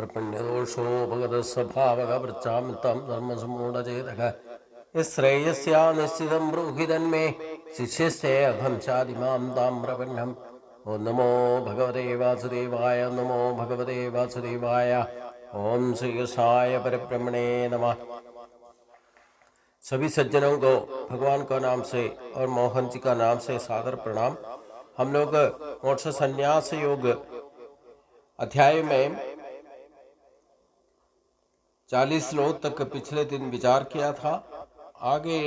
कर्पण्यदोषो भगवतस्वभावगवृचामितं धर्मसम्मूढचेतः श्रेयस्या निश्चितं ब्रूहि तन्मे शिष्यस्य अहं चादिमां ताम्रवर्णम्। ओं नमो भगवते वासुदेवाय, नमो भगवते वासुदेवाय। ओम श्री कृष्णाय परब्रह्मणे नमः। सभी सज्जनों को भगवान का नाम से और मोहन जी का नाम से सादर प्रणाम। हम लोग मोक्ष संन्यास योग अध्याय में 40 श्लोक तक पिछले दिन विचार किया था। आगे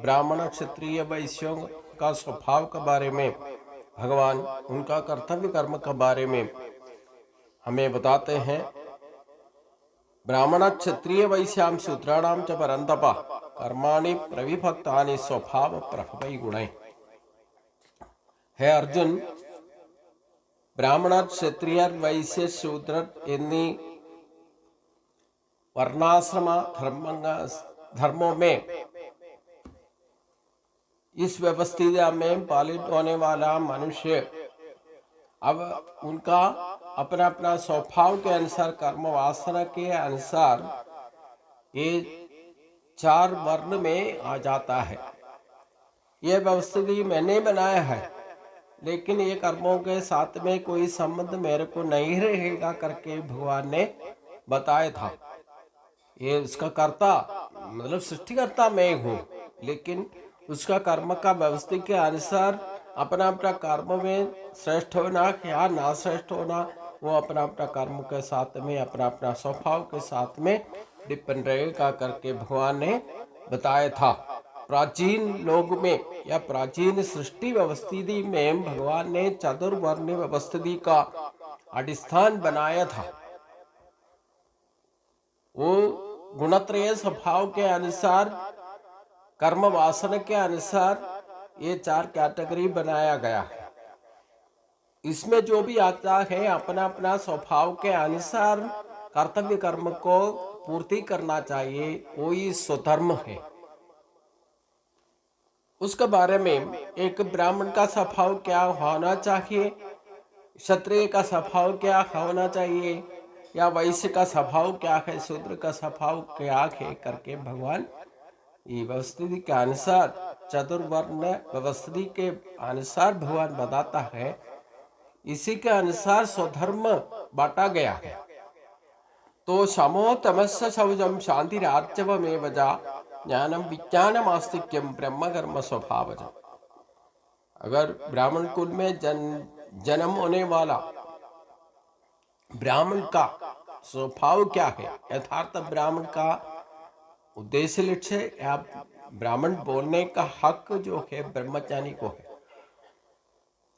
ब्राह्मण क्षत्रिय वैश्यों का स्वभाव के बारे में भगवान उनका कर्तव्य कर्म के बारे में हमें बताते हैं। ब्राह्मण क्षत्रिय वैश्याम शूद्राणाम च परन्तप कर्माणि प्रविभक्तानि स्वभाव प्रभवै गुणैः। हे अर्जुन, ब्राह्मण क्षत्रिय वैश्य शूद्र എന്നീ वर्णाश्रम धर्मों में इस व्यवस्थित में पालित होने वाला मनुष्य अब उनका अपना अपना स्वभाव के अनुसार कर्म वासना के अनुसार ये 4 वर्ण में आ जाता है। ये व्यवस्थिति मैंने बनाया है, लेकिन ये कर्मों के साथ में कोई संबंध मेरे को नहीं रहेगा करके भगवान ने बताया था। ये उसका कर्ता मतलब सृष्टिकर्ता मैं हूँ, लेकिन उसका कर्म का व्यवस्थित के अनुसार अपना अपना कर्म में श्रेष्ठ होना या ना श्रेष्ठ होना वो अपना अपना कर्म के साथ में अपना अपना स्वभाव के साथ में डिपेंड रहेगा करके भगवान ने बताया था। प्राचीन लोग में या प्राचीन सृष्टि व्यवस्थिति में भगवान ने चतुर्वर्ण व्यवस्थिति का अधिष्ठान बनाया था। वो गुणत्रय स्वभाव के अनुसार कर्म वासना के अनुसार ये 4 कैटेगरी बनाया गया है। इसमें जो भी आता है अपना अपना स्वभाव के अनुसार कर्तव्य कर्म को पूर्ति करना चाहिए, वही स्वधर्म है। उसके बारे में एक ब्राह्मण का स्वभाव क्या होना चाहिए, क्षत्रिय का स्वभाव क्या होना चाहिए, या वैश्य का स्वभाव क्या है, शूद्र का स्वभाव क्या है करके भगवान ये व्यवस्थिति के अनुसार चतुर्वर्ण व्यवस्थिति के अनुसार भगवान बताता है। इसी के अनुसार स्वधर्म बांटा गया है। तो समो तमस्य शौचम शांतिरार्जवमेव च ज्ञानम विज्ञानम आस्तिक्यम ब्रह्म कर्म स्वभावज। अगर ब्राह्मण कुल में जन्म होने वाला ब्राह्मण का स्वभाव क्या है, यथार्थ ब्राह्मण का उद्देश्य लक्ष्य या ब्राह्मण बोलने का हक जो है ब्रह्मचारी को है।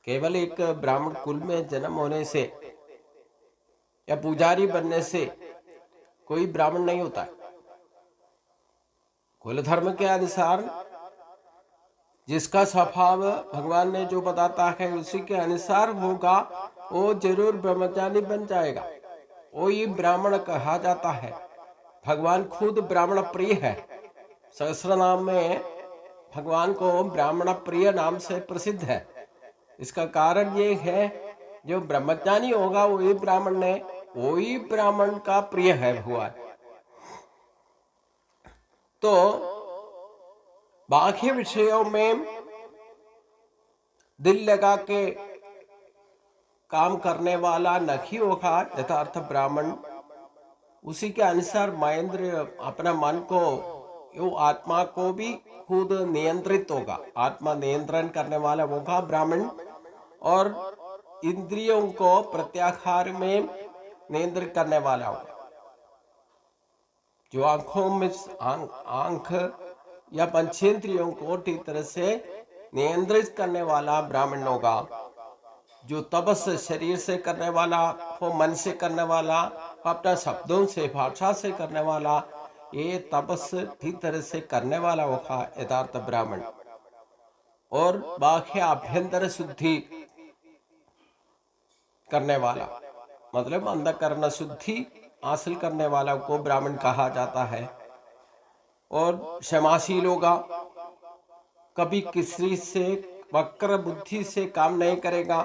केवल एक ब्राह्मण कुल में जन्म होने से या पुजारी बनने से कोई ब्राह्मण नहीं होता है। कुल धर्म के अनुसार जिसका स्वभाव भगवान ने जो बताता है उसी के अनुसार होगा, वो जरूर ब्रह्मचारी बन जाएगा, वो ही ब्राह्मण कहा जाता है। भगवान खुद ब्राह्मण प्रिय है। सहस्र नाम में भगवान को ब्राह्मण प्रिय नाम से प्रसिद्ध है। इसका कारण ये है जो ब्रह्मचारी होगा वही ब्राह्मण का प्रिय है भगवान। तो बाकी विषयों में दिल लगा के काम करने वाला नहीं होगा यथार्थ ब्राह्मण। उसी के अनुसार महेंद्र अपना मन को यो आत्मा को भी खुद नियंत्रित होगा, आत्मा नियंत्रण करने वाला होगा ब्राह्मण। और इंद्रियों को प्रत्याहार में नियंत्रित करने वाला होगा। जो आंखों में आंख या पंचेंद्रियों को ठीक तरह से नियंत्रित करने वाला ब्राह्मण होगा। जो तपस्या शरीर से करने वाला हो, मन से करने वाला, अपना शब्दों से भाषा से करने वाला, ये तपस्या ठीक तरह से करने वाला होगा यथार्थ ब्राह्मण। और बाह्य आभ्यंतर शुद्धि करने वाला मतलब अंतःकरण शुद्धि हासिल करने वाला को ब्राह्मण कहा जाता है। और क्षमाशील होगा, कभी किसी से वक्र बुद्धि से काम नहीं करेगा,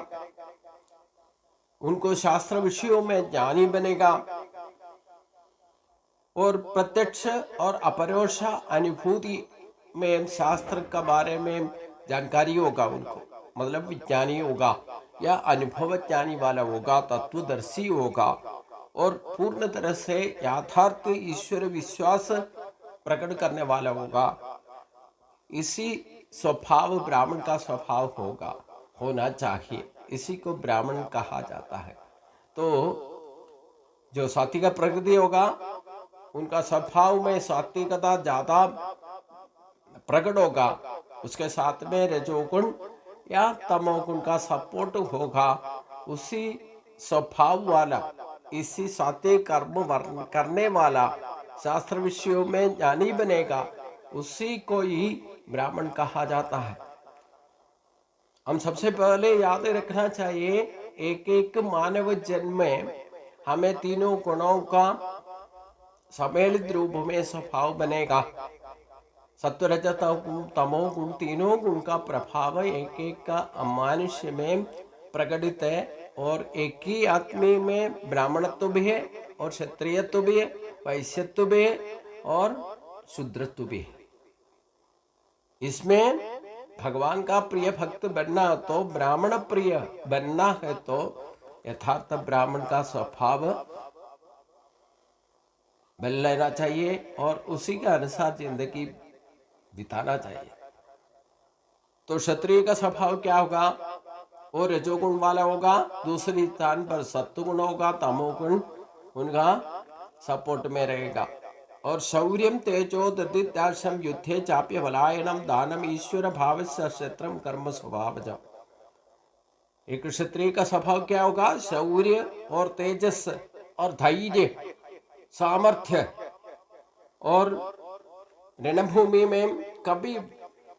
उनको शास्त्र विषयों में ज्ञानी बनेगा, और प्रत्यक्ष और अपरोक्ष अनुभूति में शास्त्र का बारे में जानकारी होगा उनको, मतलब विज्ञानी होगा या अनुभव ज्ञानी वाला होगा, तत्वदर्शी होगा और पूर्ण तरह से यथार्थ ईश्वर विश्वास प्रकट करने वाला होगा। इसी स्वभाव ब्राह्मण का स्वभाव होगा, होना चाहिए। इसी को ब्राह्मण कहा जाता है। तो जो सात्विक प्रकृति होगा उनका स्वभाव में सात्विकता ज्यादा प्रकट होगा, उसके साथ में रजोगुण या तमोगुण का सपोर्ट होगा। उसी स्वभाव वाला, इसी सात्विक कर्म करने वाला शास्त्र विषयों में ज्ञानी बनेगा, उसी को ही ब्राह्मण कहा जाता है। हम सबसे पहले याद रखना चाहिए, एक एक मानव जन्म में हमें तीनों गुणों का सम्मिलित रूप में स्वभाव बनेगा। सत्व रजत तमो गुण, तीनों गुण का प्रभाव एक एक का मनुष्य में प्रकटित है। और एक ही आदमी में ब्राह्मणत्व भी है और क्षत्रियत्व भी है, वैश्यत्व भी है और शूद्रत्व भी है। इसमें भगवान का प्रिय भक्त बनना हो तो, ब्राह्मण प्रिय बनना है तो यथार्थ ब्राह्मण का स्वभाव बन लेना चाहिए और उसी के अनुसार जिंदगी बिताना चाहिए। तो क्षत्रिय का स्वभाव क्या होगा? वो रजोगुण वाला होगा, दूसरी स्थान पर सत्वगुण होगा, तमोगुण उनका सपोर्ट में रहेगा। और शौर्यम तेजो ददित्याशम युद्धे चाप्य बलायनम दानम ईश्वर भाव से क्षेत्रम कर्म स्वभावजम। एक क्षत्रिय का स्वभाव क्या होगा? शौर्य और तेजस और धैर्य, सामर्थ्य और रणभूमि में कभी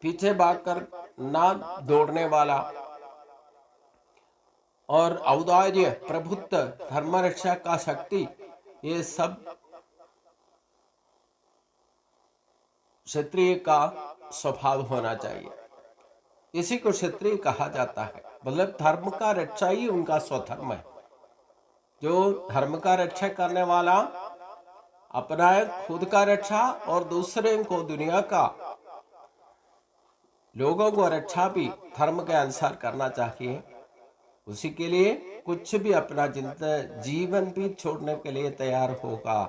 पीछे भागकर ना दौड़ने वाला, और औदार्य, प्रभुत्व, धर्म रक्षा का शक्ति, ये सब क्षत्रिय का स्वभाव होना चाहिए। इसी को क्षत्रिय कहा जाता है। मतलब धर्म का रक्षा ही उनका स्वधर्म है। जो धर्म का रक्षा करने वाला अपना खुद का रक्षा और दूसरे को, दुनिया का लोगों को रक्षा भी धर्म के अनुसार करना चाहिए। उसी के लिए कुछ भी अपना जीवन भी छोड़ने के लिए तैयार होगा।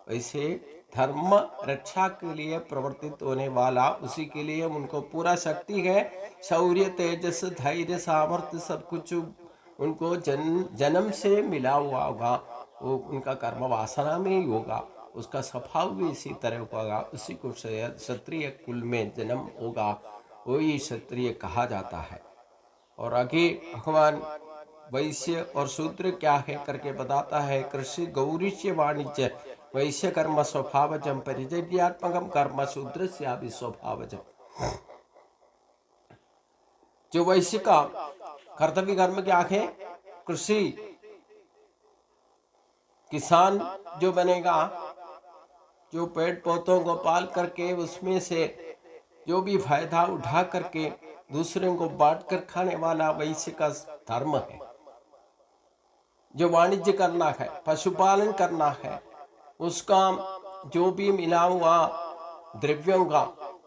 वैसे धर्म रक्षा के लिए प्रवर्तित होने वाला, उसी के लिए उनको पूरा शक्ति है। शौर्य, तेजस, धैर्य, सामर्थ्य सब कुछ उनको जन्म से मिला हुआ होगा। वो उनका कर्म वासना में ही होगा, उसका स्वभाव भी इसी तरह होगा। उसी को क्षत्रिय कुल में जन्म होगा, वही क्षत्रिय कहा जाता है। और आगे भगवान वैश्य और शूद्र क्या है करके बताता है। कृषि गौरीश्य वाणिज्य वैश्य कर्म स्वभावजम परिजर्यात्मकम कर्म शूद्र से स्वभावजम। जो वैश्य का कर्तव्य कर्म क्या है? कृषि, किसान जो बनेगा, जो पेड़ पौधों को पाल करके उसमें से जो भी फायदा उठा करके दूसरों को बांट कर खाने वाला, वैश्य का धर्म है। जो वाणिज्य करना है, पशुपालन करना है, उसका जो भी मिला हुआ द्रव्यों का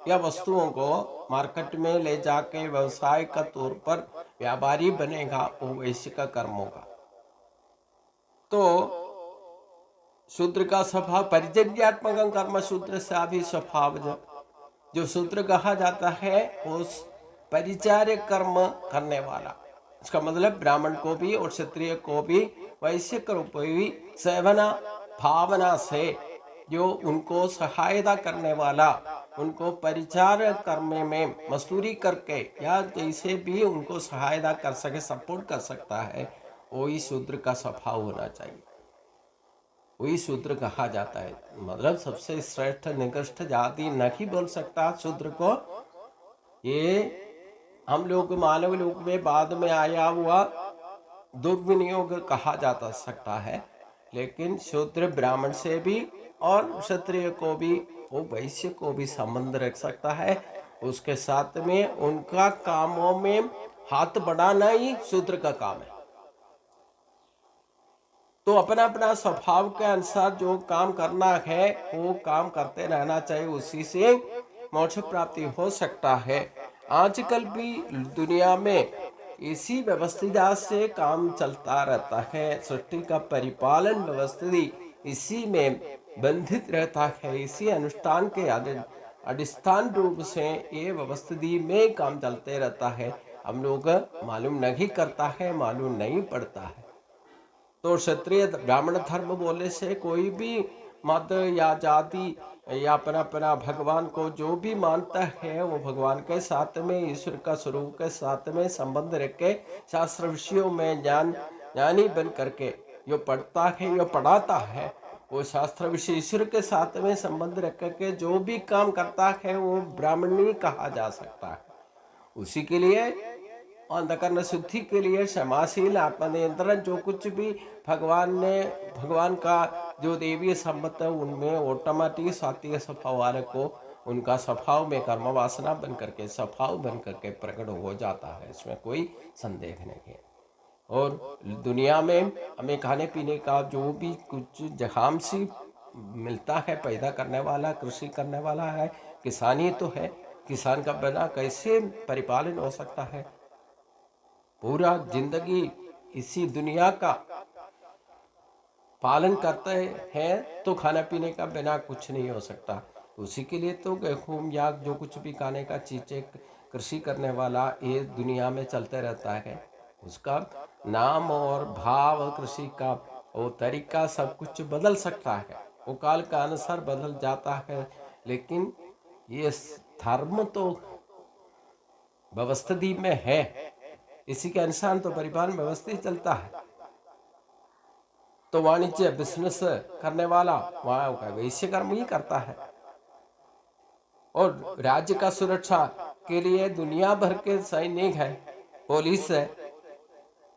या वस्तुओं को मार्केट में ले जाके व्यवसाय का तौर पर व्यापारी बनेगा, वो वैश्य का कर्म होगा। तो शूद्र का स्वभाव परिजर्यात्मक कर्म शूद्र से भी स्वभाव। जो शूद्र कहा जाता है उस परिचार्य कर्म करने वाला, इसका मतलब ब्राह्मण को भी और क्षत्रिय को भी वैश्य को भी सेवना भावना से जो उनको सहायता करने वाला, उनको परिचार कर्म में मजदूरी करके या जैसे भी उनको सहायता कर सके, सपोर्ट कर सकता है, वही शूद्र का स्वभाव होना चाहिए। वही शूद्र कहा जाता है। मतलब सबसे श्रेष्ठ निकृष्ट जाति नहीं बोल सकता शूद्र को। ये हम लोग मानव लोक में बाद में आया हुआ दुर्विनियोग कहा जाता सकता है, लेकिन शूद्र ब्राह्मण से भी और क्षत्रिय को भी, वो वैश्य को भी संबंध रख सकता है। उसके साथ में उनका कामों में हाथ बढ़ाना ही शूद्र का काम है। तो अपना अपना स्वभाव के अनुसार जो काम करना है वो काम करते रहना चाहिए, उसी से मोक्ष प्राप्ति हो सकता है। आजकल भी दुनिया में इसी व्यवस्थिता से काम चलता रहता है। सृष्टि का परिपालन व्यवस्थित इसी में बंधित रहता है। इसी अनुष्ठान के अधिष्ठान रूप से ये व्यवस्थिति में काम चलते रहता है। हम लोग मालूम नहीं करता है, मालूम नहीं पड़ता है। तो क्षत्रिय ब्राह्मण धर्म बोलने से कोई भी मत या जाति या अपना अपना भगवान को जो भी मानता है वो भगवान के साथ में, ईश्वर का स्वरूप के साथ में संबंध रख के शास्त्र विषयों में ज्ञानी बन करके जो पढ़ता है, जो पढ़ाता है, वो शास्त्र विषय ईश्वर के साथ में संबंध रख करके जो भी काम करता है वो ब्राह्मणी कहा जा सकता है। उसी के लिए अंतकरण शुद्धि के लिए क्षमाशील, आत्मनियंत्रण, जो कुछ भी भगवान का जो देवीय संबंध है उनमें ऑटोमेटिक सात्विक स्वभाव वाले को उनका स्वभाव में कर्म वासना बन करके स्वभाव बन करके प्रकट हो जाता है, इसमें कोई संदेह नहीं है। और दुनिया में हमें खाने पीने का जो भी कुछ जहांसी मिलता है, पैदा करने वाला, कृषि करने वाला है, किसान ही तो है। किसान का बिना कैसे परिपालन हो सकता है? पूरा जिंदगी इसी दुनिया का पालन करते हैं तो खाने पीने का बिना कुछ नहीं हो सकता। उसी के लिए तो गेहूं या जो कुछ भी खाने का चीजें कृषि करने वाला ये दुनिया में चलते रहता है। उसका नाम और भाव, कृषि का वो तरीका सब कुछ बदल सकता है, वो काल का अनुसार बदल जाता है। लेकिन ये धर्म तो व्यवस्थित में है, इसी के अनुसार तो परिवार व्यवस्थित चलता है। तो वाणिज्य बिजनेस करने वाला वहां का वैश्य कर्म ही करता है। और राज्य का सुरक्षा के लिए दुनिया भर के सैनिक है, पुलिस है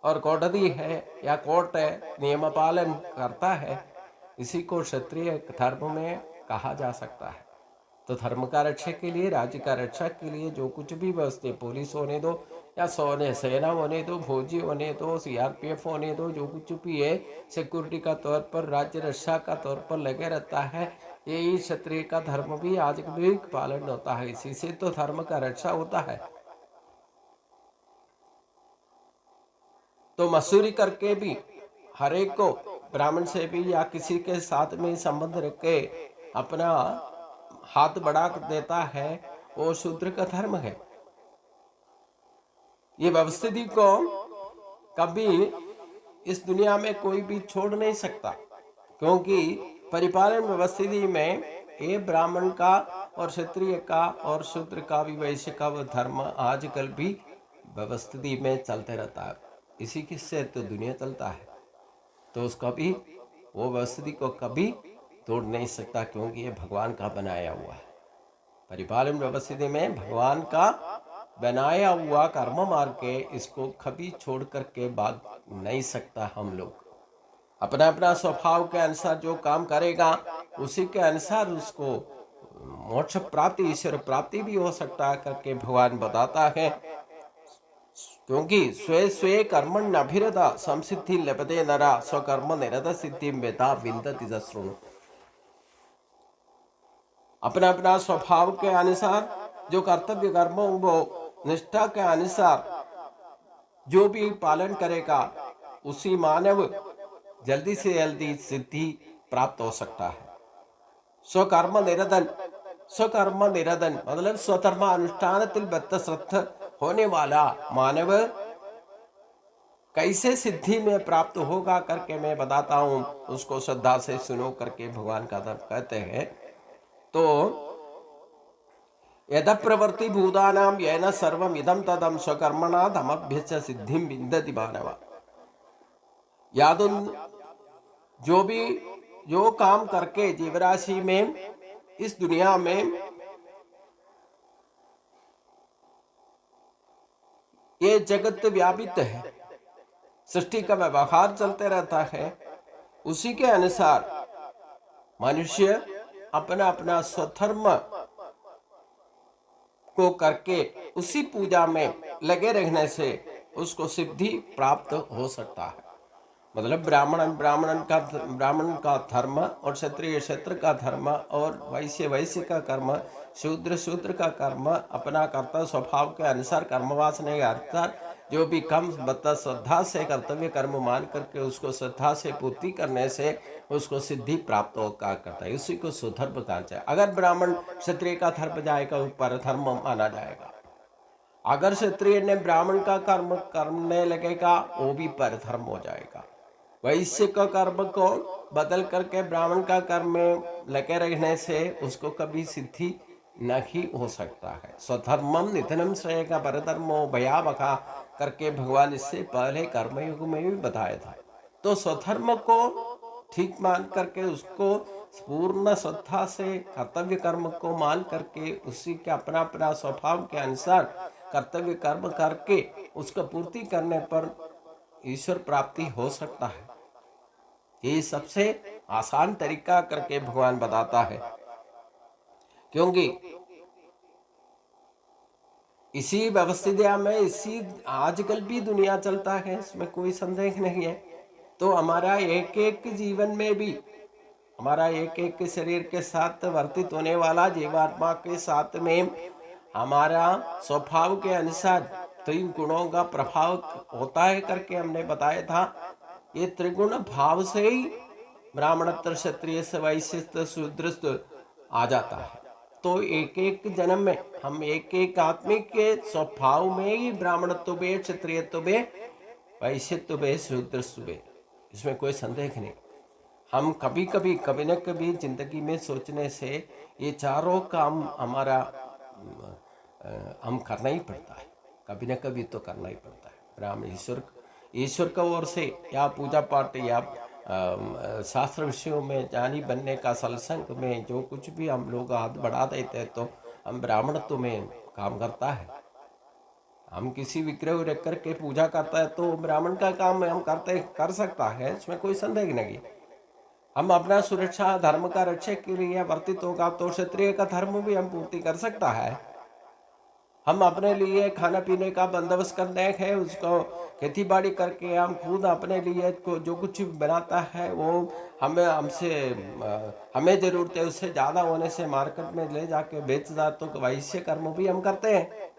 और कोटदी है या कोर्ट है, नियम पालन करता है। इसी को क्षत्रिय धर्म में कहा जा सकता है। तो धर्म का रक्षा के लिए, राज्य का रक्षा के लिए जो कुछ भी व्यवस्था, पुलिस होने दो या सेना होने दो, फौजी होने दो, सीआरपीएफ होने दो, जो कुछ भी है सिक्योरिटी का तौर पर, राज्य रक्षा का तौर पर लगे रहता है। यही क्षत्रिय का धर्म भी आज भी पालन होता है। इसी से तो धर्म का रक्षा होता है। तो मसूरी करके भी हर एक को ब्राह्मण से भी या किसी के साथ में संबंध रख के अपना हाथ बढ़ा देता है, वो शूद्र का धर्म है। ये व्यवस्थिति को कभी इस दुनिया में कोई भी छोड़ नहीं सकता, क्योंकि परिपालन व्यवस्थिति में ये ब्राह्मण का और क्षत्रिय का और शूद्र का भी, वैश्य का वो धर्म आजकल भी व्यवस्थिति में चलते रहता है। इसी से तो दुनिया चलता है। तो उसका भी वो व्यवस्थिति को कभी तोड़ नहीं सकता, क्योंकि ये भगवान का बनाया हुआ है। परिपालन व्यवस्थिति में भगवान का बनाया हुआ कर्म मार्ग के इसको कभी छोड़ करके भाग नहीं सकता। हम लोग अपना अपना स्वभाव के अनुसार जो काम करेगा उसी के अनुसार उसको मोक्ष प्राप्ति, ईश्वर प्राप्ति भी हो सकता है करके भगवान बताता है। क्योंकि स्वे स्वे कर्मण्य अभिरता संसिद्धि लभते नरा स्वकर्म निरत सिद्धि मेधा विन्दति जश्रुणु। अपना अपना स्वभाव के अनुसार जो कर्तव्य कर्म वो निष्ठा के अनुसार जो भी पालन करेगा उसी मानव जल्दी से जल्दी सिद्धि प्राप्त हो सकता है। स्वकर्म निरतन, स्वकर्म निरतन मतलब स्वधर्म अनुष्ठानത്തിൽ बद्धश्रद्ध होने वाला मानव कैसे सिद्धि में प्राप्त होगा करके मैं बताता हूं, उसको श्रद्धा से सुनो करके भगवान का धर्म कहते हैं। तो यद प्रवृत्ति भूतानां येन सर्वम इदं तदं स्वकर्मणा धमभ्यस्य सिद्धिं विन्दति मानव। यादुन जो भी जो काम करके जीवराशि में इस दुनिया में ये जगत व्यापित है, सृष्टि का व्यवहार चलते रहता है, उसी के अनुसार मनुष्य अपना अपना स्वधर्म को करके उसी पूजा में लगे रहने से उसको सिद्धि प्राप्त हो सकता है। मतलब ब्राह्मण का धर्म और क्षत्रिय क्षत्र का धर्म और वैश्य वैश्य का कर्म, शूद्र शूद्र का कर्म, अपना कर्तव्य स्वभाव के अनुसार कर्मवासना के अनुसार जो भी कम बता श्रद्धा से कर्तव्य कर्म मान करके उसको श्रद्धा से पूर्ति करने से उसको सिद्धि प्राप्त होकर करता है, उसी को सुधर्म कहा जाए। अगर ब्राह्मण क्षत्रिय का धर्म जाएगा वो परधर्म माना जाएगा, अगर क्षत्रिय ने ब्राह्मण का कर्म करने लगेगा वो भी परधर्म हो जाएगा। वैश्य का कर्म को बदल करके ब्राह्मण का कर्म में लगे रहने से उसको कभी सिद्धि नहीं हो सकता है। स्वधर्मम निधनम श्रेय का परधर्मो भयावहा करके भगवान इससे पहले कर्मयुग में भी बताया था। तो स्वधर्म को ठीक मान करके उसको पूर्ण श्रद्धा से कर्तव्य कर्म को मान करके उसी के अपना अपना स्वभाव के अनुसार कर्तव्य कर्म करके उसका पूर्ति करने पर ईश्वर प्राप्ति हो सकता है। ये सबसे आसान तरीका करके भगवान बताता है, क्योंकि इसी व्यवस्थित में इसी आजकल भी दुनिया चलता है, इसमें कोई संदेह नहीं है। तो हमारा एक एक जीवन में भी हमारा एक एक शरीर के साथ वर्तित होने वाला जीवात्मा के साथ में हमारा स्वभाव के अनुसार 3 गुणों का प्रभाव होता है करके हमने बताया था। ये त्रिगुण भाव से ही ब्राह्मणत्व क्षत्रिय वैश्य शूद्र आ जाता है। तो एक एक जन्म में हम एक एक आत्मिक के स्वभाव में ही ब्राह्मणत्व में क्षत्रियत्व में वैश्यत्व में शूद्रत्व में, इसमें कोई संदेह नहीं। हम कभी न कभी जिंदगी में सोचने से ये चारों काम हमारा हम करना ही पड़ता है, कभी न कभी तो करना ही पड़ता है। ब्राह्मण ईश्वर का ओर से या पूजा पाठ या शास्त्र विषयों में जानी बनने का सत्संग में जो कुछ भी हम लोग हाथ बढ़ा देते हैं तो हम ब्राह्मणत्व में काम करता है। हम किसी विग्रह रख करके पूजा करता है तो ब्राह्मण का काम हम कर सकता है, इसमें कोई संदेह नहीं। हम अपना सुरक्षा धर्म का रक्षक के लिए वर्तित होगा तो क्षत्रिय का धर्म भी हम पूर्ति कर सकता है। हम अपने लिए खाना पीने का बंदोबस्त करने है, उसको खेती बाड़ी करके हम खुद अपने लिए जो कुछ बनाता है वो हमें जरूरत है उससे ज़्यादा होने से मार्केट में ले जाके बेचता, तो वैश्य कर्म भी हम करते हैं।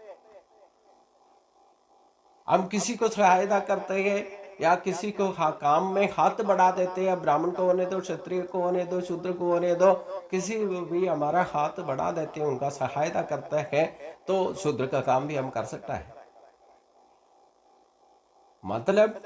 हम किसी को सहायता करते हैं या किसी को काम में हाथ बढ़ा देते हैं, ब्राह्मण को होने दो, क्षत्रिय को होने दो, शूद्र को होने दो, किसी भी हमारा हाथ बढ़ा देते हैं, उनका सहायता करते हैं, तो शूद्र का काम भी हम कर सकता है। मतलब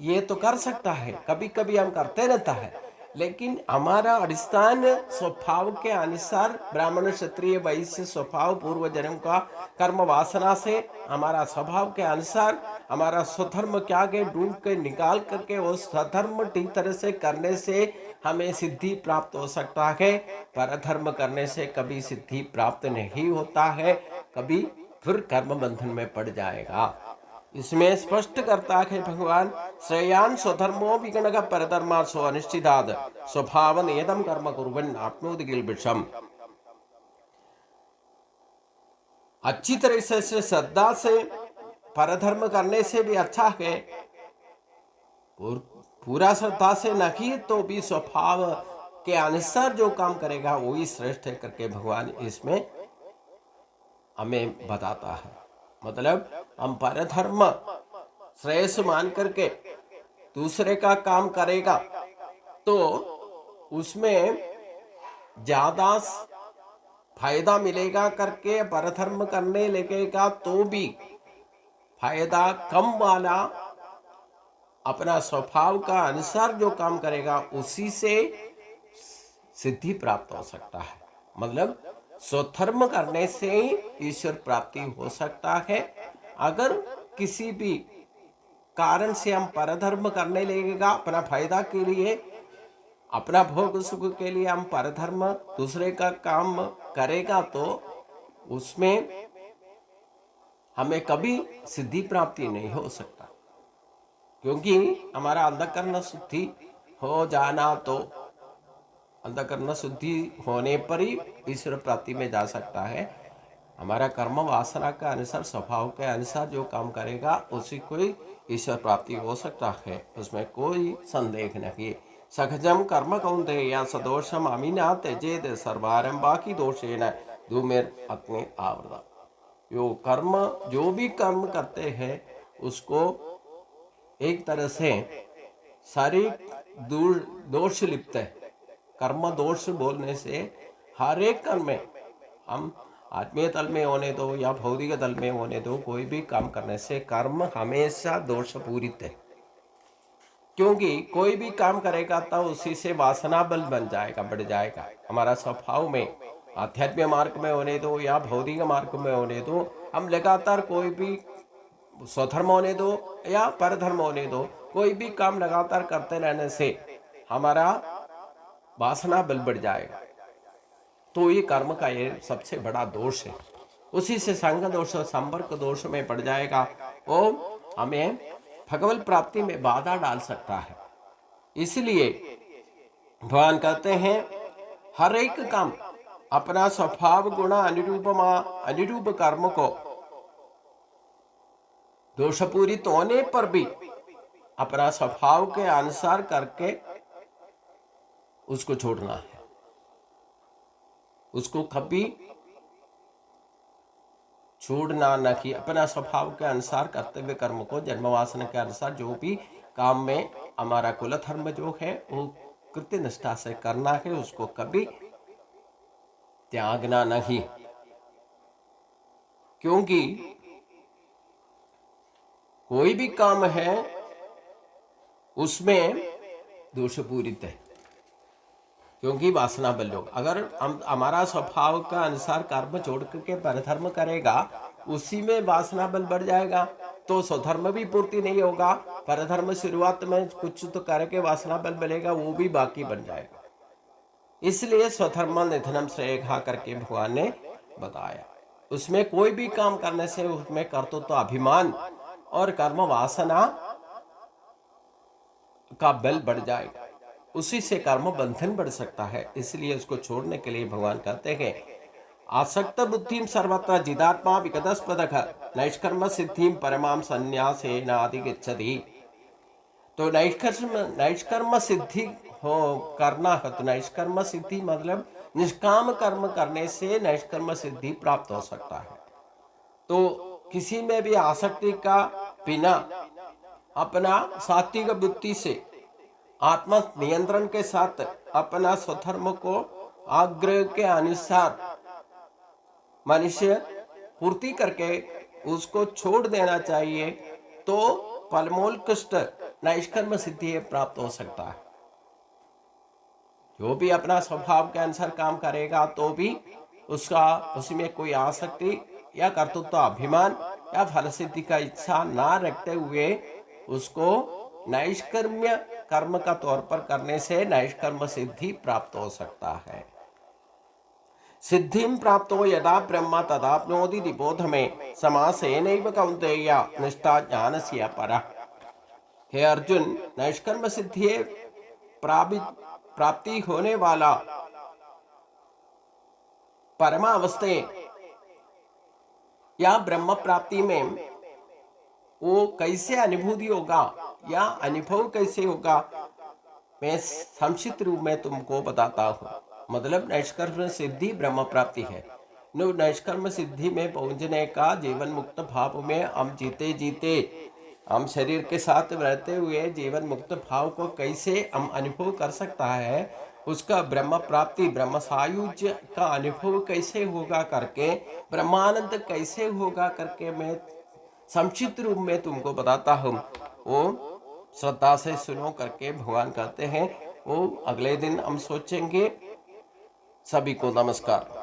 ये तो कर सकता है, कभी कभी हम करते रहता है, लेकिन हमारा अടിസ്ഥാन स्वभाव के अनुसार ब्राह्मण क्षत्रिय वैश्य स्वभाव पूर्व जन्म का कर्म वासना से हमारा स्वभाव के अनुसार हमारा स्वधर्म क्या है ढूंढ के निकाल करके वो स्वधर्म ठीक तरह से करने से हमें सिद्धि प्राप्त हो सकता है। परधर्म करने से कभी सिद्धि प्राप्त नहीं होता है, कभी फिर कर्म बंधन में पड़ जाएगा। इसमें स्पष्ट करता है भगवान, श्रेयान स्वधर्मो विगणक परधर्मात् अनिश्चितात् स्वभाव नियतम कर्म कुर्वन् आप्नोति किल्बिषम्। अच्छी तरह से श्रद्धा से परधर्म करने से भी अच्छा है, पूरा श्रद्धा से नहीं तो भी स्वभाव के अनुसार जो काम करेगा वही श्रेष्ठ है करके भगवान इसमें हमें बताता है। मतलब हम परधर्म श्रेष्ठ मान करके दूसरे का काम करेगा तो उसमें ज्यादा फायदा मिलेगा करके परधर्म करने लगेगा तो भी फायदा कम वाला अपना स्वभाव का अनुसार जो काम करेगा उसी से सिद्धि प्राप्त हो सकता है। मतलब स्वधर्म करने से ही ईश्वर प्राप्ति हो सकता है। अगर किसी भी कारण से हम परधर्म करने लगेगा अपना फायदा के लिए, अपना भोग सुख के लिए हम परधर्म दूसरे का काम करेगा तो उसमें हमें कभी सिद्धि प्राप्ति नहीं हो सकता, क्योंकि हमारा अंधकरण शुद्धि हो जाना, तो अंधकरण शुद्धि होने पर ही ईश्वर प्राप्ति में जा सकता है। हमारा कर्म वासना के अनुसार, स्वभाव के अनुसार जो काम करेगा उसी को ही ईश्वर प्राप्ति हो सकता है, उसमें कोई संदेह नहीं। सहजम कर्म कौन्तेय सदोषम अमीना त्यजेत सर्वारं बाकी दोषेण धूमेर अग्नि आवृता। जो भी कर्म करते हैं उसको एक तरह से शारीरिक दोष लिप्त है। कर्म दोष बोलने से हर एक कर्म में, हम आत्मीय तल में होने दो या भौतिक तल में होने दो, कोई भी काम करने से कर्म हमेशा दोष पूरित है। क्योंकि कोई भी काम करेगा तो उसी से वासना बल बन जाएगा, बढ़ जाएगा। हमारा स्वभाव में आध्यात्मिक मार्ग में होने दो या भौतिक मार्ग में होने दो, हम लगातार कोई भी स्वधर्म होने दो या परधर्म होने दो, कोई भी काम लगातार करते रहने से हमारा वासना बल बढ़ जाएगा। तो ये कर्म का ये सबसे बड़ा दोष है। उसी से संग दोष, संपर्क दोष में पड़ जाएगा, वो हमें भगवत प्राप्ति में बाधा डाल सकता है। इसलिए भगवान कहते हैं हर एक काम अपना स्वभाव गुण अनुरूप कर्म को दोषपूरित होने पर भी अपना स्वभाव के अनुसार करके उसको छोड़ना है। उसको कभी छोड़ना नहीं। अपना स्वभाव के अनुसार करते हुए कर्म को जन्मवासना के अनुसार जो भी काम में हमारा कुल धर्म जो है वो कृत्य निष्ठा से करना है, उसको कभी त्यागना नहीं। क्योंकि कोई भी काम है उसमें दोष पूरित है, क्योंकि वासना बल लोग। अगर हम हमारा स्वभाव का अनुसार कर्म छोड़ करके परधर्म करेगा, उसी में वासना बल बढ़ जाएगा, तो स्वधर्म भी पूर्ति नहीं होगा। परधर्म शुरुआत में कुछ तो करके वासना बल बढ़ेगा, वो भी बाकी बन जाएगा। इसलिए स्वधर्म निधनम श्रेयः करके भगवान ने बताया। उसमें कोई भी काम करने से उसमें कर्तृत्व तो अभिमान और कर्म वासना का बल बढ़ जाएगा, उसी से कर्म बंधन बढ़ सकता है। इसलिए उसको छोड़ने के लिए भगवान कहते हैं आसक्त बुद्धिम सर्वत्र जिदात्मा विगतस्पदः नैष्कर्म सिद्धिम परमाम संन्यासेनाधिगच्छति। तो नैष्कर्म सिद्धि हो करना है, तो नैष्कर्म सिद्धि मतलब निष्काम कर्म करने से नैष्कर्म सिद्धि प्राप्त हो सकता है। तो किसी में भी आसक्ति का बिना अपना सात्विक बुद्धि से आत्म नियंत्रण के साथ अपना स्वधर्म को आग्रह के अनुसार मनुष्य पूर्ति करके उसको छोड़ देना चाहिए, तो फलमूल कृष्ट नैष्कर्म सिद्धि प्राप्त हो सकता है। जो भी अपना स्वभाव के अनुसार काम करेगा तो भी उसका उसमें कोई आसक्ति या कर्तृत्व अभिमान या फल सिद्धि का इच्छा ना रखते हुए उसको नैष्कर्म्य कर्म का तौर पर करने से नैष्कर्म सिद्धि प्राप्त हो सकता है। सिद्धिं प्राप्तो यदा ब्रह्म तदाप्नोति निबोध में समासेनैव कौन्तेय निष्ठा ज्ञानस्य परः। हे अर्जुन, नैष्कर्म सिद्धि प्राप्ति होने वाला परमावस्थे या ब्रह्म प्राप्ति में वो कैसे अनुभूति होगा या अनुभव कैसे होगा, मैं संक्षिप्त रूप में तुमको बताता हूँ। मतलब नैष्कर्म सिद्धि ब्रह्म प्राप्ति है। नैष्कर्म सिद्धि में पहुंचने का जीवन मुक्त भाव में हम जीते जीते हम शरीर के साथ रहते हुए जीवन मुक्त भाव को कैसे हम अनुभव कर सकता है, उसका ब्रह्म प्राप्ति ब्रह्म सायुज्य का अनुभव कैसे होगा करके, ब्रह्मानंद कैसे होगा करके मैं संक्षिप्त रूप में तुमको बताता हूँ। वो श्रद्धा से सुनो करके भगवान कहते हैं। वो अगले दिन हम सोचेंगे। सभी को नमस्कार।